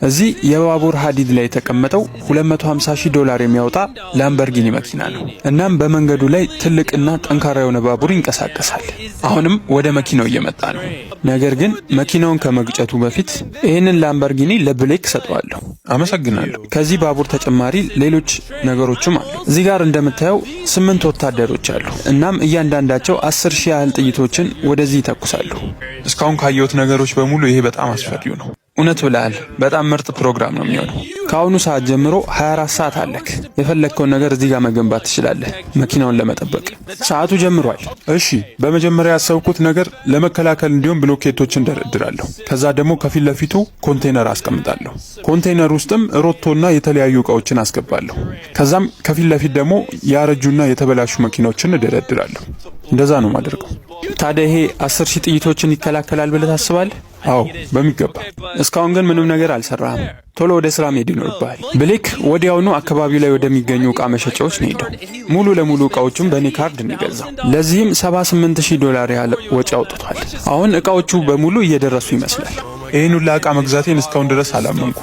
እዚህ የባቡር ሀዲድ ላይ የተቀመጠው $250,000 የሚያወጣ ላምበርጊኒ መኪና ነው። እናም በመንገዱ ላይ ትልቅና ጠንካራ የሆነ ባቡር ይንቀሳቀሳል። አሁንም ወደ መኪናው እየመጣ ነው። ነገር ግን መኪናውን ከመግጨቱ በፊት ይህንን ላምበርጊኒ ለብሌክ ሰጠዋለሁ። አመሰግናለሁ። ከዚህ ባቡር ተጨማሪ ሌሎች ነገሮችም አሉ። እዚህ ጋር እንደምታየው 8 ወታደሮች አሉ። እናም እያንዳንዳቸው 10,000 ያህል ጥይቶችን ወደዚህ ይተኩሳሉ። እስካሁን ካየሁት ነገሮች በሙሉ ይሄ በጣም አስፈሪው ነው። እውነት ብለሃል። በጣም ምርጥ ፕሮግራም ነው የሚሆነው። ከአሁኑ ሰዓት ጀምሮ 24 ሰዓት አለክ። የፈለግከውን ነገር እዚህ ጋር መገንባት ትችላለህ፣ መኪናውን ለመጠበቅ። ሰዓቱ ጀምሯል። እሺ፣ በመጀመሪያ ያሰብኩት ነገር ለመከላከል እንዲሆን ብሎኬቶችን እንደረድራለሁ። ከዛ ደግሞ ከፊት ለፊቱ ኮንቴነር አስቀምጣለሁ። ኮንቴነር ውስጥም ሮቶና የተለያዩ እቃዎችን አስገባለሁ። ከዛም ከፊት ለፊት ደግሞ ያረጁና የተበላሹ መኪናዎችን እደረድራለሁ። እንደዛ ነው ማደርገው። ታዲያ ይሄ 10,000 ጥይቶችን ይከላከላል ብለህ ታስባለህ? አዎ በሚገባ። እስካሁን ግን ምንም ነገር አልሰራህም። ቶሎ ወደ ስራ መሄድ ይኖርብሃል። ብሌክ ወዲያውኑ አካባቢው ላይ ወደሚገኙ እቃ መሸጫዎች ነው ሄደው ሙሉ ለሙሉ እቃዎቹን በኔ ካርድ ነው የገዛው። ለዚህም $78,000 ያህል ወጪ አውጥቷል። አሁን እቃዎቹ በሙሉ እየደረሱ ይመስላል። ይሄን ሁሉ እቃ መግዛቴን እስካሁን ድረስ አላመንኩ።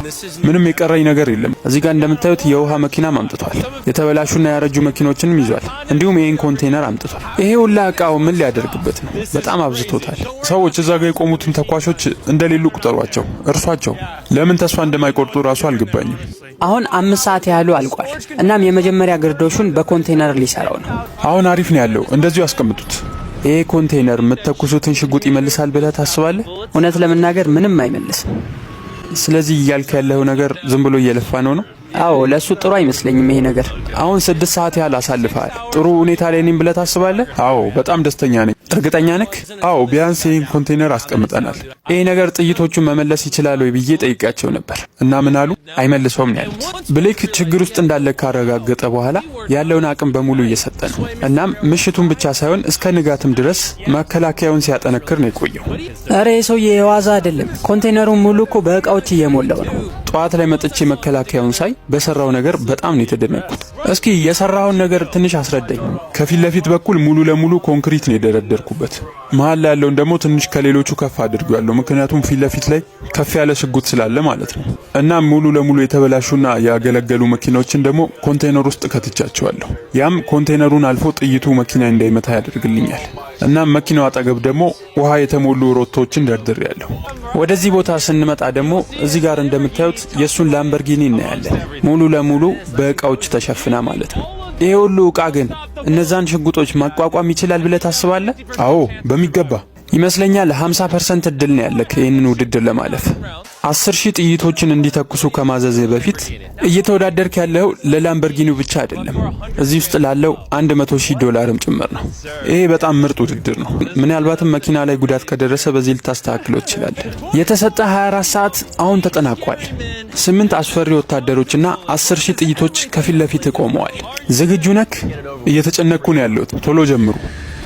ምንም የቀረኝ ነገር የለም። እዚህ ጋር እንደምታዩት የውሃ መኪና አምጥቷል። የተበላሹና ያረጁ መኪኖችንም ይዟል። እንዲሁም ይሄን ኮንቴነር አምጥቷል። ይሄ ሁሉ እቃው ምን ሊያደርግበት ነው? በጣም አብዝቶታል። ሰዎች እዛ ጋር የቆሙትን ተኳሾች እንደሌሉ ቁጠሯቸው፣ እርሷቸው። ለምን ተስፋ እንደማይቆርጡ ራሱ አልገባኝም። አሁን 5 ሰዓት ያህሉ አልቋል። እናም የመጀመሪያ ግርዶሹን በኮንቴነር ሊሰራው ነው። አሁን አሪፍ ነው ያለው። እንደዚሁ አስቀምጡት። ይሄ ኮንቴነር የምትተኩሱትን ሽጉጥ ይመልሳል ብለህ ታስባለህ? እውነት ለመናገር ምንም አይመልስም። ስለዚህ እያልክ ያለው ነገር ዝም ብሎ እየለፋ ነው? አዎ፣ ለሱ ጥሩ አይመስለኝም ይሄ ነገር። አሁን 6 ሰዓት ያህል አሳልፈሃል። ጥሩ ሁኔታ ላይ ነኝ ብለህ ታስባለህ? አዎ፣ በጣም ደስተኛ ነኝ። እርግጠኛ ነህ? አዎ፣ ቢያንስ ይሄን ኮንቴነር አስቀምጠናል። ይሄ ነገር ጥይቶቹን መመለስ ይችላል ወይ ብዬ ጠይቄያቸው ነበር እና ምን አሉ? አይመልሰውም ነው ያሉት። ብሌክ ችግር ውስጥ እንዳለ ካረጋገጠ በኋላ ያለውን አቅም በሙሉ እየሰጠ ነው። እናም ምሽቱን ብቻ ሳይሆን እስከ ንጋትም ድረስ መከላከያውን ሲያጠነክር ነው የቆየው። አረ የሰውዬ የዋዛ አይደለም። ኮንቴነሩን ሙሉ እኮ በእቃዎች እየሞላው ነው። ጠዋት ላይ መጥቼ መከላከያውን ሳይ በሰራው ነገር በጣም ነው የተደነቅኩት። እስኪ የሰራውን ነገር ትንሽ አስረዳኝ። ከፊት ለፊት በኩል ሙሉ ለሙሉ ኮንክሪት ነው የደረደርኩበት። መሀል ላይ ያለውን ደግሞ ትንሽ ከሌሎቹ ከፍ አድርጌዋለሁ፣ ምክንያቱም ፊት ለፊት ላይ ከፍ ያለ ሽጉጥ ስላለ ማለት ነው። እና ሙሉ ለሙሉ የተበላሹና ያገለገሉ መኪናዎችን ደግሞ ኮንቴነር ውስጥ ከትቻቸዋለሁ። ያም ኮንቴነሩን አልፎ ጥይቱ መኪና እንዳይመታ ያደርግልኛል። እና መኪናው አጠገብ ደግሞ ውሃ የተሞሉ ሮቶችን ደርድሬያለሁ። ወደዚህ ቦታ ስንመጣ ደግሞ እዚህ ጋር እንደምታዩት የሱን ላምበርጊኒ እናያለን። ሙሉ ለሙሉ በእቃዎች ተሸፍና ማለት ነው። ይሄ ሁሉ እቃ ግን እነዛን ሽጉጦች ማቋቋም ይችላል ብለህ ታስባለህ? አዎ በሚገባ ይመስለኛል። 50% እድል ነው ያለክ ይህንን ውድድር ለማለፍ። 10,000 ጥይቶችን እንዲተኩሱ ከማዘዝህ በፊት እየተወዳደርክ ያለው ለላምበርጊኒው ብቻ አይደለም፣ እዚህ ውስጥ ላለው $100,000 ጭምር ነው። ይሄ በጣም ምርጥ ውድድር ነው። ምናልባትም መኪና ላይ ጉዳት ከደረሰ በዚህ ልታስተካክለው ትችላለህ። የተሰጠ 24 ሰዓት አሁን ተጠናቋል። 8 አስፈሪ ወታደሮችና 10,000 ጥይቶች ከፊት ለፊት ቆመዋል። ዝግጁ ነክ? እየተጨነቅኩ ነው ያለሁት። ቶሎ ጀምሩ።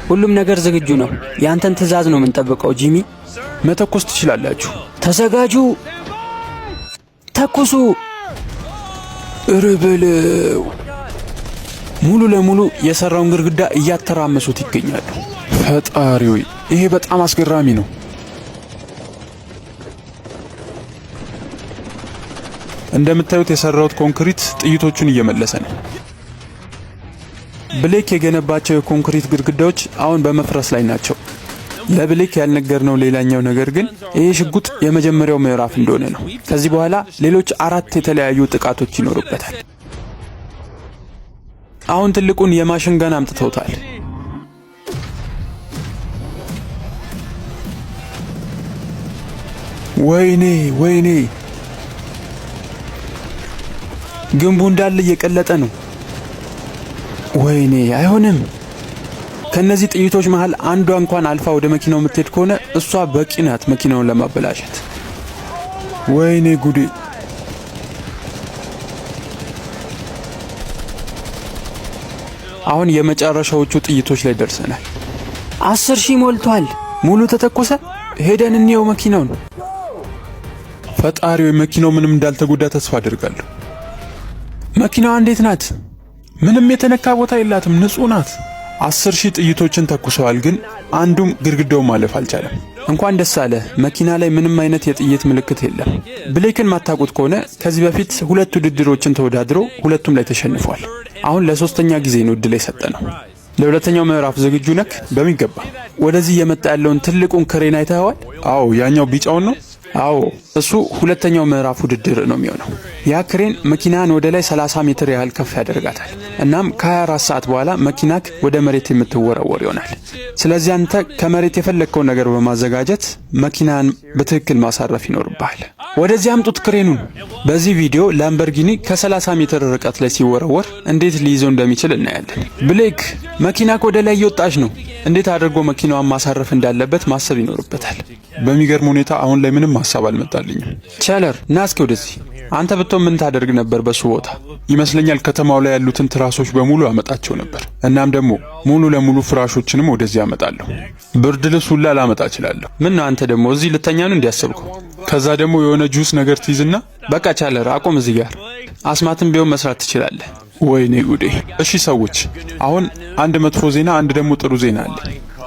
ሁሉም ነገር ዝግጁ ነው። ያንተን ትዕዛዝ ነው የምንጠብቀው ጂሚ። መተኮስ ትችላላችሁ። ተዘጋጁ፣ ተኩሱ። እርበለው። ሙሉ ለሙሉ የሰራውን ግድግዳ እያተራመሱት ይገኛሉ። ፈጣሪ ሆይ ይሄ በጣም አስገራሚ ነው። እንደምታዩት የሰራውት ኮንክሪት ጥይቶቹን እየመለሰ ነው። ብሌክ የገነባቸው የኮንክሪት ግድግዳዎች አሁን በመፍረስ ላይ ናቸው። ለብሌክ ያልነገርነው ሌላኛው ነገር ግን ይሄ ሽጉጥ የመጀመሪያው ምዕራፍ እንደሆነ ነው። ከዚህ በኋላ ሌሎች 4 የተለያዩ ጥቃቶች ይኖሩበታል። አሁን ትልቁን የማሽን ገን አምጥተውታል። ወይኔ ወይኔ! ግንቡ እንዳለ እየቀለጠ ነው። ወይኔ አይሆንም። ከነዚህ ጥይቶች መሃል አንዷ እንኳን አልፋ ወደ መኪናው የምትሄድ ከሆነ እሷ በቂ ናት መኪናውን ለማበላሸት። ወይኔ ጉዴ! አሁን የመጨረሻዎቹ ጥይቶች ላይ ደርሰናል። 10,000 ሞልቷል። ሙሉ ተተኮሰ። ሄደን እንየው መኪናውን። ፈጣሪው መኪናው ምንም እንዳልተጎዳ ተስፋ አደርጋለሁ። መኪናዋ እንዴት ናት? ምንም የተነካ ቦታ የላትም፣ ንጹህ ናት። 10,000 ጥይቶችን ተኩሰዋል፣ ግን አንዱም ግድግዳውን ማለፍ አልቻለም። እንኳን ደስ አለ። መኪና ላይ ምንም አይነት የጥይት ምልክት የለም። ብሌክን ማታውቁት ከሆነ ከዚህ በፊት 2 ውድድሮችን ተወዳድሮ ሁለቱም ላይ ተሸንፏል። አሁን ለሶስተኛ ጊዜ ነው እድል የሰጠነው። ለሁለተኛው ምዕራፍ ዝግጁ ነክ? በሚገባ። ወደዚህ እየመጣ ያለውን ትልቁን ክሬን አይተኸዋል? አዎ፣ ያኛው ቢጫውን ነው። አዎ፣ እሱ ሁለተኛው ምዕራፍ ውድድር ነው የሚሆነው። ያ ክሬን መኪናን ወደ ላይ 30 ሜትር ያህል ከፍ ያደርጋታል። እናም ከ24 ሰዓት በኋላ መኪናክ ወደ መሬት የምትወረወር ይሆናል። ስለዚህ አንተ ከመሬት የፈለግከውን ነገር በማዘጋጀት መኪናን በትክክል ማሳረፍ ይኖርብሃል። ወደዚህ አምጡት ክሬኑን። በዚህ ቪዲዮ ላምበርጊኒ ከ30 ሜትር ርቀት ላይ ሲወረወር እንዴት ሊይዘው እንደሚችል እናያለን። ብሌክ መኪናክ ወደ ላይ እየወጣች ነው። እንዴት አድርጎ መኪናዋን ማሳረፍ እንዳለበት ማሰብ ይኖርበታል። በሚገርም ሁኔታ አሁን ላይ ምንም ሐሳብ አልመጣልኝም። ቻለር ና እስኪ ወደዚህ። አንተ ብትሆን ምን ታደርግ ነበር በሱ ቦታ? ይመስለኛል ከተማው ላይ ያሉትን ትራሶች በሙሉ አመጣቸው ነበር። እናም ደግሞ ሙሉ ለሙሉ ፍራሾችንም ወደዚህ አመጣለሁ። ብርድ ልብስ ሁላ ላመጣ እችላለሁ። ምን ነው አንተ ደግሞ እዚህ ልተኛ ነው እንዲያሰብኩ? ከዛ ደግሞ የሆነ ጁስ ነገር ትይዝና በቃ ቻለር አቆም እዚህ ጋር። አስማትም ቢሆን መስራት ትችላለህ። ወይኔ ጉዴ። እሺ ሰዎች፣ አሁን አንድ መጥፎ ዜና፣ አንድ ደግሞ ጥሩ ዜና አለ።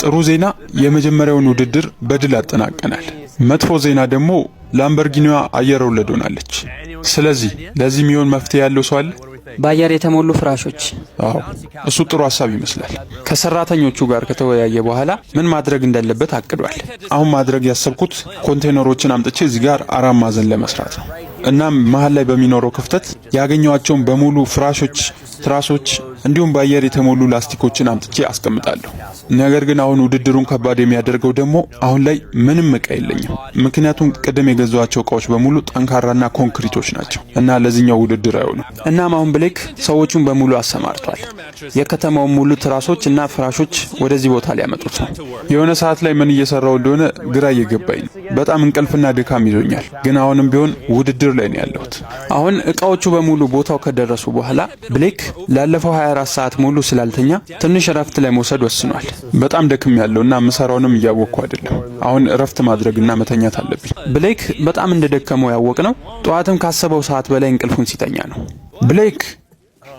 ጥሩ ዜና የመጀመሪያውን ውድድር በድል አጠናቀናል። መጥፎ ዜና ደግሞ ላምበርጊኒዋ አየር ወለድ ሆናለች። ስለዚህ ለዚህ የሚሆን መፍትሄ ያለው ሰው አለ? በአየር የተሞሉ ፍራሾች። አዎ፣ እሱ ጥሩ ሐሳብ ይመስላል። ከሰራተኞቹ ጋር ከተወያየ በኋላ ምን ማድረግ እንዳለበት አቅዷል። አሁን ማድረግ ያሰብኩት ኮንቴነሮችን አምጥቼ እዚህ ጋር 4 ማዕዘን ለመስራት ነው። እናም መሃል ላይ በሚኖረው ክፍተት ያገኘዋቸውን በሙሉ ፍራሾች፣ ትራሶች እንዲሁም በአየር የተሞሉ ላስቲኮችን አምጥቼ አስቀምጣለሁ። ነገር ግን አሁን ውድድሩን ከባድ የሚያደርገው ደግሞ አሁን ላይ ምንም ዕቃ የለኝም። ምክንያቱም ቅድም የገዛዋቸው ዕቃዎች በሙሉ ጠንካራና ኮንክሪቶች ናቸው እና ለዚህኛው ውድድር አይሆኑም። እናም አሁን ብሌክ ሰዎቹን በሙሉ አሰማርቷል። የከተማውን ሙሉ ትራሶች እና ፍራሾች ወደዚህ ቦታ ሊያመጡት ነው። የሆነ ሰዓት ላይ ምን እየሰራው እንደሆነ ግራ እየገባኝ ነው። በጣም እንቅልፍና ድካም ይዞኛል። ግን አሁንም ቢሆን ውድድር ላይ ነው ያለሁት። አሁን ዕቃዎቹ በሙሉ ቦታው ከደረሱ በኋላ ብሌክ ላለፈው 24 ሰዓት ሙሉ ስላልተኛ ትንሽ እረፍት ላይ መውሰድ ወስኗል። በጣም ደክም ያለውና ምሰራውንም እያወቅኩ አይደለም። አሁን እረፍት ማድረግና መተኛት አለብኝ። ብሌክ በጣም እንደደከመው ያወቅነው ጠዋትም ካሰበው ሰዓት በላይ እንቅልፉን ሲተኛ ነው። ብሌክ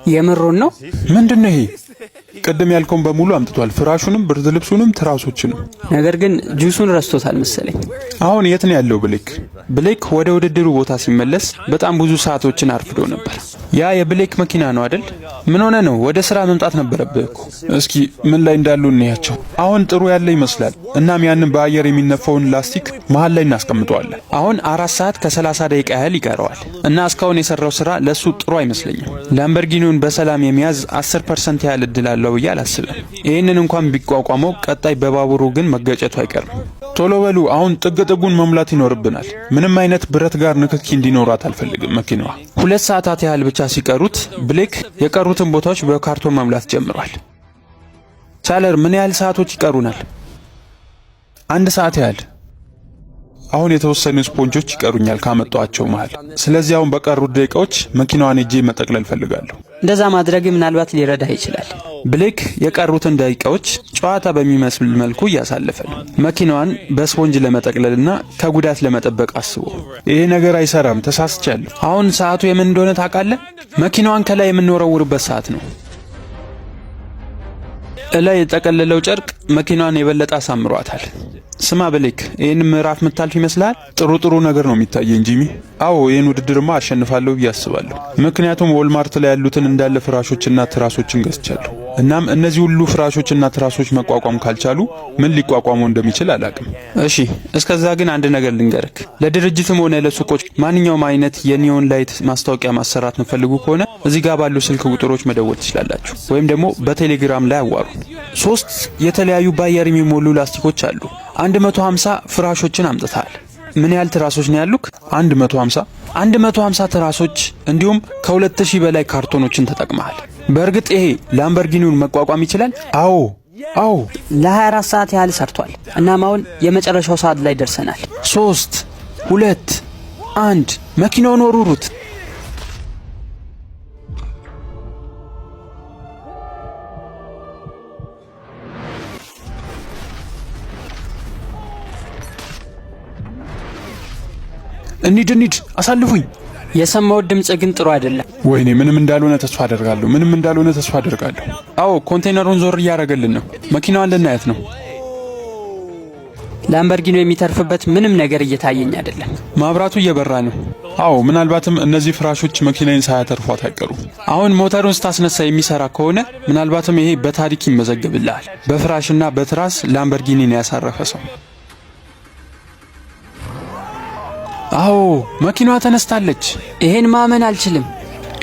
የምሩን ነው? ምንድነው ይሄ? ቅድም ያልከውን በሙሉ አምጥቷል። ፍራሹንም፣ ብርድ ልብሱንም፣ ትራሶችንም። ነገር ግን ጁሱን ረስቶታል መሰለኝ። አሁን የት ነው ያለው ብሌክ? ብሌክ ወደ ውድድሩ ቦታ ሲመለስ በጣም ብዙ ሰዓቶችን አርፍዶ ነበር። ያ የብሌክ መኪና ነው አይደል? ምን ሆነ ነው? ወደ ስራ መምጣት ነበረብህ እኮ። እስኪ ምን ላይ እንዳሉ እንያቸው። አሁን ጥሩ ያለ ይመስላል። እናም ያንን በአየር የሚነፋውን ላስቲክ መሃል ላይ እናስቀምጠዋለን። አሁን 4 ሰዓት ከ30 ደቂቃ ያህል ይቀረዋል እና እስካሁን የሰራው ስራ ለሱ ጥሩ አይመስለኝም። ላምበርጊኒውን በሰላም የሚያዝ 10% ያህል እድል አለው ብዬ አላስብም። ይህንን እንኳን ቢቋቋመው ቀጣይ በባቡሩ ግን መገጨቱ አይቀርም። ቶሎ በሉ፣ አሁን ጥጉን መሙላት ይኖርብናል። ምንም አይነት ብረት ጋር ንክኪ እንዲኖራት አልፈልግም መኪናዋ። 2 ሰዓታት ያህል ብቻ ሲቀሩት ብሌክ የቀሩትን ቦታዎች በካርቶን መሙላት ጀምሯል። ቻለር ምን ያህል ሰዓቶች ይቀሩናል? 1 ሰዓት ያህል። አሁን የተወሰኑ ስፖንጆች ይቀሩኛል ካመጣቸው መሃል። ስለዚህ አሁን በቀሩት ደቂቃዎች መኪናዋን እጄ መጠቅለል ፈልጋለሁ። እንደዛ ማድረግ ምናልባት ሊረዳ ይችላል። ብሌክ የቀሩትን ደቂቃዎች ጨዋታ በሚመስል መልኩ እያሳለፈ ነው። መኪናዋን በስፖንጅ ለመጠቅለልና ከጉዳት ለመጠበቅ አስቦ። ይሄ ነገር አይሰራም፣ ተሳስቻለሁ። አሁን ሰዓቱ የምን እንደሆነ ታውቃለህ? መኪናዋን ከላይ የምንወረውርበት ሰዓት ነው። እላይ የጠቀለለው ጨርቅ መኪናዋን የበለጠ አሳምሯታል። ስማ ብሌክ፣ ይህን ምዕራፍ ምታልፍ ይመስላል? ጥሩ ነገር ነው የሚታየኝ ጂሚ። አዎ ይህን ውድድርማ አሸንፋለሁ ብዬ አስባለሁ። ምክንያቱም ዎልማርት ላይ ያሉትን እንዳለ ፍራሾችና ትራሶችን ገዝቻለሁ። እናም እነዚህ ሁሉ ፍራሾችና ትራሶች መቋቋም ካልቻሉ ምን ሊቋቋመው እንደሚችል አላቅም። እሺ እስከዛ ግን አንድ ነገር ልንገርክ። ለድርጅትም ሆነ ለሱቆች ማንኛውም አይነት የኒዮን ላይት ማስታወቂያ ማሰራት የምትፈልጉ ከሆነ እዚህ ጋር ባሉ ስልክ ቁጥሮች መደወል ትችላላችሁ፣ ወይም ደግሞ በቴሌግራም ላይ አዋሩ። 3 የተለያዩ በአየር የሚሞሉ ላስቲኮች አሉ። 150 ፍራሾችን አምጥተሃል። ምን ያህል ትራሶች ነው ያሉክ? 150 ትራሶች እንዲሁም ከ2000 በላይ ካርቶኖችን ተጠቅመሃል። በእርግጥ ይሄ ላምበርጊኒውን መቋቋም ይችላል? አዎ ለ24 ሰዓት ያህል ሰርቷል። እናም አሁን የመጨረሻው ሰዓት ላይ ደርሰናል። 3 2 1 መኪናውን ወሩሩት። እንሂድ፣ አሳልፉኝ። የሰማው ድምጽ ግን ጥሩ አይደለም። ወይኔ ምንም እንዳልሆነ ተስፋ አደርጋለሁ። አዎ ኮንቴነሩን ዞር እያደረገልን ነው። መኪናዋን ልናያት ነው። ላምበርጊኒ የሚተርፍበት ምንም ነገር እየታየኝ አይደለም። ማብራቱ እየበራ ነው። አዎ ምናልባትም እነዚህ ፍራሾች መኪናዬን ሳያተርፏት አይቀሩ። አሁን ሞተሩን ስታስነሳ የሚሰራ ከሆነ ምናልባትም ይሄ በታሪክ ይመዘግብልሃል። በፍራሽና በትራስ ላምበርጊኒን ያሳረፈ ሰው። አዎ መኪናዋ ተነስታለች። ይሄን ማመን አልችልም።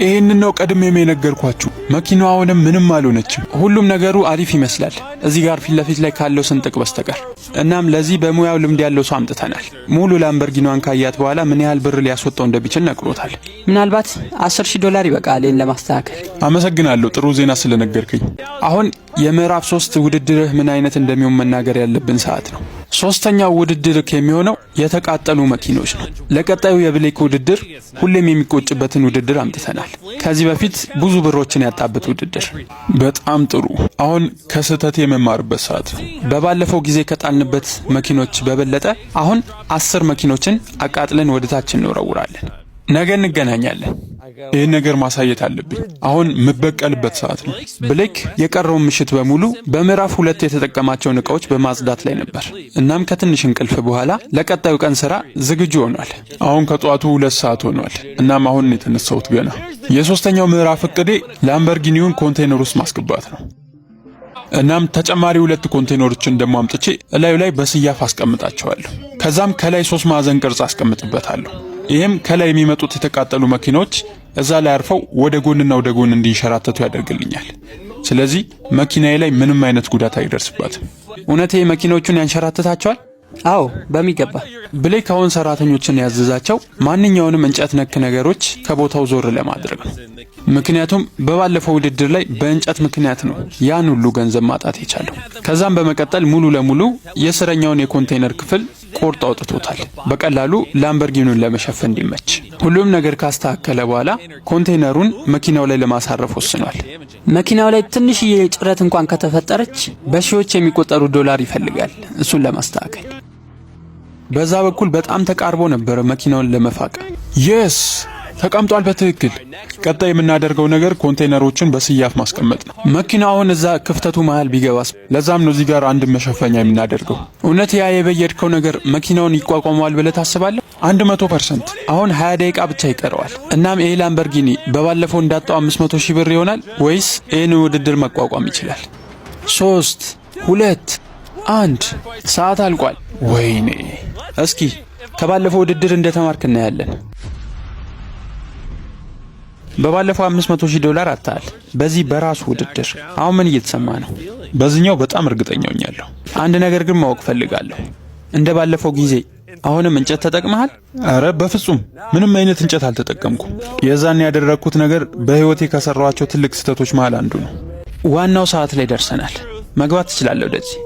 ይሄንን ነው ቀድሜም የነገርኳችሁ። መኪናዋ አሁንም ምንም አልሆነችም። ሁሉም ነገሩ አሪፍ ይመስላል እዚህ ጋር ፊት ለፊት ላይ ካለው ስንጥቅ በስተቀር። እናም ለዚህ በሙያው ልምድ ያለው ሰው አምጥተናል። ሙሉ ላምበርጊኒዋን ካያት በኋላ ምን ያህል ብር ሊያስወጣው እንደሚችል ነግሮታል። ምናልባት $10,000 ይበቃል ይሄን ለማስተካከል። አመሰግናለሁ ጥሩ ዜና ስለነገርከኝ። አሁን የምዕራፍ 3 ውድድርህ ምን አይነት እንደሚሆን መናገር ያለብን ሰዓት ነው። ሶስተኛው ውድድር የሚሆነው የተቃጠሉ መኪኖች ነው። ለቀጣዩ የብሌክ ውድድር ሁሌም የሚቆጭበትን ውድድር አምጥተናል። ከዚህ በፊት ብዙ ብሮችን ያጣበት ውድድር። በጣም ጥሩ። አሁን ከስህተት የመማርበት ሰዓት ነው። በባለፈው ጊዜ ከጣልንበት መኪኖች በበለጠ አሁን 10 መኪኖችን አቃጥለን ወደታች እንወረውራለን። ነገ እንገናኛለን። ይህን ነገር ማሳየት አለብኝ። አሁን የምበቀልበት ሰዓት ነው። ብሌክ የቀረውን ምሽት በሙሉ በምዕራፍ 2 የተጠቀማቸውን ዕቃዎች በማጽዳት ላይ ነበር። እናም ከትንሽ እንቅልፍ በኋላ ለቀጣዩ ቀን ስራ ዝግጁ ሆኗል። አሁን ከጧቱ 2 ሰዓት ሆኗል። እናም አሁን የተነሳሁት ገና። የሶስተኛው ምዕራፍ እቅዴ ላምበርጊኒውን ኮንቴነር ውስጥ ማስገባት ነው። እናም ተጨማሪ 2 ኮንቴነሮችን ደሞ አምጥቼ እላዩ ላይ በስያፍ አስቀምጣቸዋለሁ። ከዛም ከላይ 3 ማዕዘን ቅርጽ አስቀምጥበታለሁ። ይህም ከላይ የሚመጡት የተቃጠሉ መኪኖች እዛ ላይ አርፈው ወደ ጎንና ወደ ጎን እንዲንሸራተቱ ያደርግልኛል። ስለዚህ መኪናዬ ላይ ምንም አይነት ጉዳት አይደርስባትም። እውነቴ መኪኖቹን ያንሸራተታቸዋል? አዎ በሚገባ። ብሌክ አሁን ሰራተኞችን ያዘዛቸው ማንኛውንም እንጨት ነክ ነገሮች ከቦታው ዞር ለማድረግ ነው። ምክንያቱም በባለፈው ውድድር ላይ በእንጨት ምክንያት ነው ያን ሁሉ ገንዘብ ማጣት የቻለው። ከዛም በመቀጠል ሙሉ ለሙሉ የስረኛውን የኮንቴነር ክፍል ቆርጦ አውጥቶታል። በቀላሉ ላምበርጊኒውን ለመሸፈን እንዲመች ሁሉም ነገር ካስተካከለ በኋላ ኮንቴነሩን መኪናው ላይ ለማሳረፍ ወስኗል። መኪናው ላይ ትንሽዬ ጭረት እንኳን ከተፈጠረች በሺዎች የሚቆጠሩ ዶላር ይፈልጋል እሱን ለማስተካከል። በዛ በኩል በጣም ተቃርቦ ነበር መኪናውን ለመፋቅ። የስ ተቀምጧል በትክክል። ቀጣይ የምናደርገው ነገር ኮንቴነሮችን በስያፍ ማስቀመጥ ነው። መኪናውን እዛ ክፍተቱ መሃል ቢገባስ? ለዛም ነው እዚህ ጋር አንድ መሸፈኛ የምናደርገው። እውነት ያ የበየድከው ነገር መኪናውን ይቋቋመዋል ብለህ ታስባለህ? 100%። አሁን 20 ደቂቃ ብቻ ይቀረዋል። እናም ይሄ ላምበርጊኒ በባለፈው እንዳጣው 500,000 ብር ይሆናል ወይስ ይህን ውድድር መቋቋም ይችላል? 3 2 1 ሰዓት አልቋል። ወይኔ! እስኪ ከባለፈው ውድድር እንደተማርክ እናያለን። በባለፈው $500,000 አጣል። በዚህ በራሱ ውድድር አሁን ምን እየተሰማ ነው? በዚህኛው በጣም እርግጠኛ ሆኛለሁ። አንድ ነገር ግን ማወቅ ፈልጋለሁ። እንደ ባለፈው ጊዜ አሁንም እንጨት ተጠቅመሃል? አረ በፍጹም ምንም አይነት እንጨት አልተጠቀምኩም። የዛን ያደረኩት ነገር በህይወቴ ከሰራኋቸው ትልቅ ስህተቶች መሃል አንዱ ነው። ዋናው ሰዓት ላይ ደርሰናል። መግባት ትችላለህ ወደዚህ።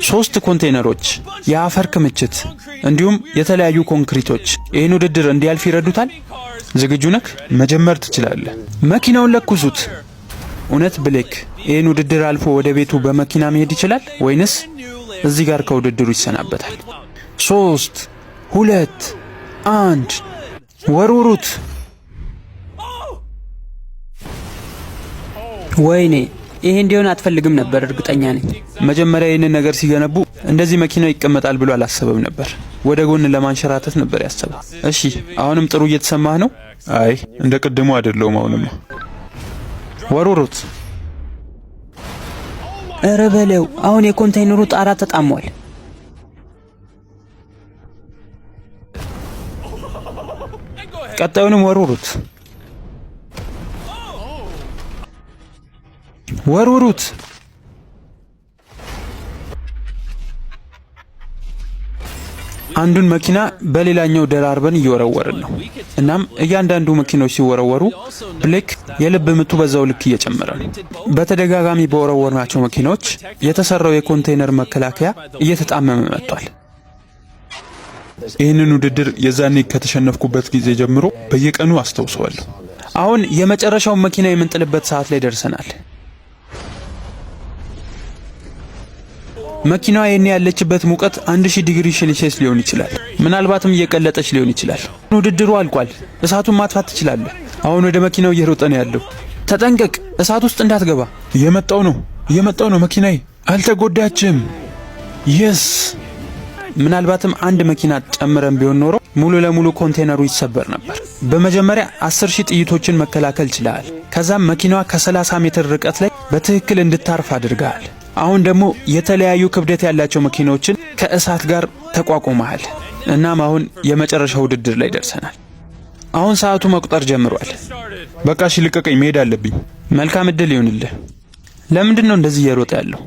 3 ኮንቴነሮች፣ የአፈር ክምችት እንዲሁም የተለያዩ ኮንክሪቶች ይህን ውድድር እንዲያልፍ ይረዱታል። ዝግጁ ነህ? መጀመር ትችላለህ። መኪናውን ለኩሱት። እውነት ብሌክ ይህን ውድድር አልፎ ወደ ቤቱ በመኪና መሄድ ይችላል ወይንስ እዚህ ጋር ከውድድሩ ይሰናበታል? 3 2 1 ወሩሩት። ወይኔ ይሄ እንዲሆን አትፈልግም ነበር፣ እርግጠኛ ነኝ። መጀመሪያ ይህንን ነገር ሲገነቡ እንደዚህ መኪናው ይቀመጣል ብሎ አላሰበም ነበር። ወደ ጎን ለማንሸራተት ነበር ያሰበው። እሺ አሁንም ጥሩ እየተሰማህ ነው? አይ እንደ ቅድሙ አይደለም። አሁንም ወሩሩት። ኧረ በለው! አሁን የኮንቴይነሩ ጣራ ተጣሟል። ቀጣዩንም ወሩሩት። ወሩሩት። አንዱን መኪና በሌላኛው ደራርበን እየወረወርን ነው። እናም እያንዳንዱ መኪኖች ሲወረወሩ ብሌክ የልብ ምቱ በዛው ልክ እየጨመረ ነው። በተደጋጋሚ በወረወርናቸው መኪኖች የተሰራው የኮንቴነር መከላከያ እየተጣመመ መጥቷል። ይህንን ውድድር የዛኔ ከተሸነፍኩበት ጊዜ ጀምሮ በየቀኑ አስታውሰዋለሁ። አሁን የመጨረሻውን መኪና የምንጥልበት ሰዓት ላይ ደርሰናል። መኪናዋ የኔ ያለችበት ሙቀት 1000 ዲግሪ ሴልሺየስ ሊሆን ይችላል። ምናልባትም እየቀለጠች ሊሆን ይችላል። ውድድሩ አልቋል። እሳቱን ማጥፋት ትችላለህ። አሁን ወደ መኪናው እየሮጠ ነው ያለው። ተጠንቀቅ፣ እሳት ውስጥ እንዳትገባ። እየመጣው ነው መኪናዬ። አልተጎዳችም። የስ ምናልባትም አንድ መኪና ጨምረን ቢሆን ኖሮ ሙሉ ለሙሉ ኮንቴነሩ ይሰበር ነበር። በመጀመሪያ 10,000 ጥይቶችን መከላከል ችለሃል። ከዛም መኪናዋ ከ30 ሜትር ርቀት ላይ በትክክል እንድታርፍ አድርገሃል። አሁን ደግሞ የተለያዩ ክብደት ያላቸው መኪናዎችን ከእሳት ጋር ተቋቁመሃል። እናም አሁን የመጨረሻው ውድድር ላይ ደርሰናል። አሁን ሰዓቱ መቁጠር ጀምሯል። በቃ እሺ ልቀቀኝ፣ መሄድ አለብኝ። መልካም እድል ይሁንልህ። ለምንድን ነው እንደዚህ እየሮጠ ያለው?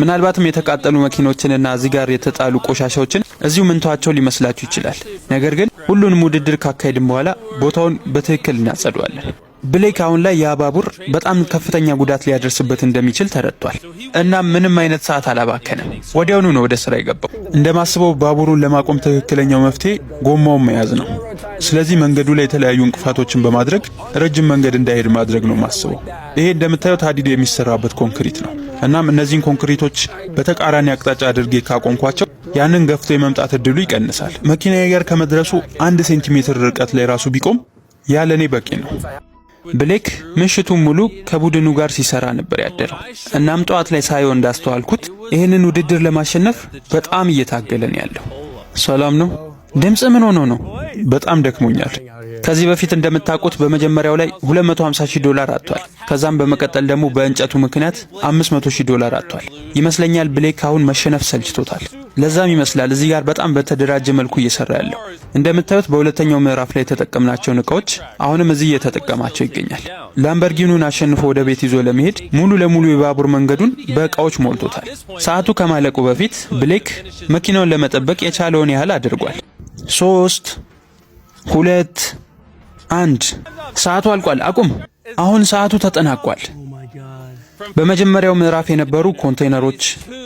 ምናልባትም የተቃጠሉ መኪኖችንና እዚህ ጋር የተጣሉ ቆሻሻዎችን እዚሁ ምንተዋቸው ሊመስላችሁ ይችላል። ነገር ግን ሁሉንም ውድድር ካካሄድን በኋላ ቦታውን በትክክል እናጸደዋለን። ብሌክ አሁን ላይ ያ ባቡር በጣም ከፍተኛ ጉዳት ሊያደርስበት እንደሚችል ተረድቷል። እናም ምንም አይነት ሰዓት አላባከነም። ወዲያውኑ ነው ወደ ስራ የገባው። እንደማስበው ባቡሩን ለማቆም ትክክለኛው መፍትሄ ጎማውን መያዝ ነው። ስለዚህ መንገዱ ላይ የተለያዩ እንቅፋቶችን በማድረግ ረጅም መንገድ እንዳይሄድ ማድረግ ነው ማስበው። ይሄ እንደምታዩት ሀዲድ የሚሰራበት ኮንክሪት ነው። እናም እነዚህን ኮንክሪቶች በተቃራኒ አቅጣጫ አድርጌ ካቆምኳቸው ያንን ገፍቶ የመምጣት እድሉ ይቀንሳል። መኪናዬ ጋር ከመድረሱ 1 ሴንቲሜትር ርቀት ላይ ራሱ ቢቆም ያለኔ በቂ ነው። ብሌክ ምሽቱን ሙሉ ከቡድኑ ጋር ሲሰራ ነበር ያደረው። እናም ጠዋት ላይ ሳየው እንዳስተዋልኩት ይህንን ውድድር ለማሸነፍ በጣም እየታገለን ያለው። ሰላም ነው? ድምጽ ምን ሆኖ ነው? በጣም ደክሞኛል። ከዚህ በፊት እንደምታውቁት በመጀመሪያው ላይ $250,000 አጥቷል። ከዛም በመቀጠል ደግሞ በእንጨቱ ምክንያት $500,000 አጥቷል። ይመስለኛል ብሌክ አሁን መሸነፍ ሰልችቶታል። ለዛም ይመስላል እዚህ ጋር በጣም በተደራጀ መልኩ እየሰራ ያለው። እንደምታዩት በሁለተኛው ምዕራፍ ላይ የተጠቀምናቸውን እቃዎች አሁንም እዚህ እየተጠቀማቸው ይገኛል። ላምበርጊኒውን አሸንፎ ወደ ቤት ይዞ ለመሄድ ሙሉ ለሙሉ የባቡር መንገዱን በእቃዎች ሞልቶታል። ሰዓቱ ከማለቁ በፊት ብሌክ መኪናውን ለመጠበቅ የቻለውን ያህል አድርጓል። 3 2 1 ሰዓቱ አልቋል። አቁም። አሁን ሰዓቱ ተጠናቋል። በመጀመሪያው ምዕራፍ የነበሩ ኮንቴይነሮች፣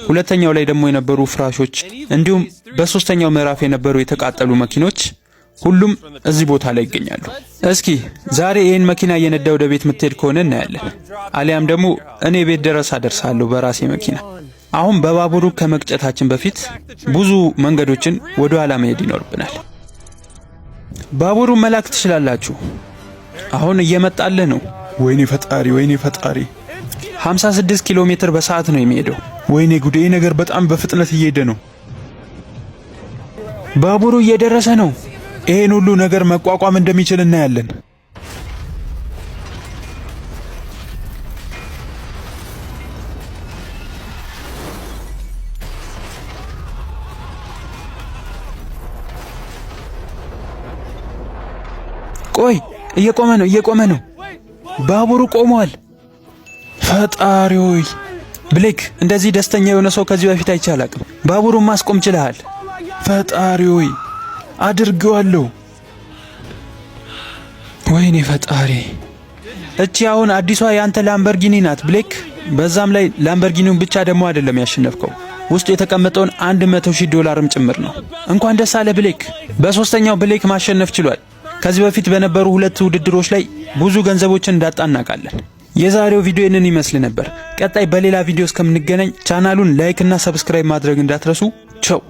ሁለተኛው ላይ ደግሞ የነበሩ ፍራሾች እንዲሁም በሶስተኛው ምዕራፍ የነበሩ የተቃጠሉ መኪኖች ሁሉም እዚህ ቦታ ላይ ይገኛሉ። እስኪ ዛሬ ይህን መኪና እየነዳ ወደ ቤት የምትሄድ ከሆነ እናያለን። አሊያም ደግሞ እኔ ቤት ድረስ አደርሳለሁ በራሴ መኪና። አሁን በባቡሩ ከመቅጨታችን በፊት ብዙ መንገዶችን ወደ ኋላ መሄድ ይኖርብናል። ባቡሩን መላክ ትችላላችሁ። አሁን እየመጣልህ ነው። ወይኔ ፈጣሪ፣ ወይኔ ፈጣሪ። 56 ኪሎ ሜትር በሰዓት ነው የሚሄደው። ወይኔ ጉዴ! ነገር በጣም በፍጥነት እየሄደ ነው። ባቡሩ እየደረሰ ነው። ይሄን ሁሉ ነገር መቋቋም እንደሚችል እናያለን። ቆይ፣ እየቆመ ነው፣ እየቆመ ነው። ባቡሩ ቆሟል። ፈጣሪ ሆይ! ብሌክ፣ እንደዚህ ደስተኛ የሆነ ሰው ከዚህ በፊት አይቼ አላቅም። ባቡሩን ማስቆም ችለሃል። ፈጣሪ ሆይ! አድርገዋለሁ። ወይኔ ፈጣሪ! እቺ አሁን አዲሷ ያንተ ላምበርጊኒ ናት ብሌክ። በዛም ላይ ላምበርጊኒውን ብቻ ደግሞ አይደለም ያሸነፍከው፣ ውስጡ የተቀመጠውን $100,000 ጭምር ነው። እንኳን ደስ አለ ብሌክ። በሶስተኛው ብሌክ ማሸነፍ ችሏል። ከዚህ በፊት በነበሩ 2 ውድድሮች ላይ ብዙ ገንዘቦችን እንዳጣ እናውቃለን። የዛሬው ቪዲዮ ይህንን ይመስል ነበር። ቀጣይ በሌላ ቪዲዮ እስከምንገናኝ ቻናሉን ላይክ እና ሰብስክራይብ ማድረግ እንዳትረሱ። ቻው።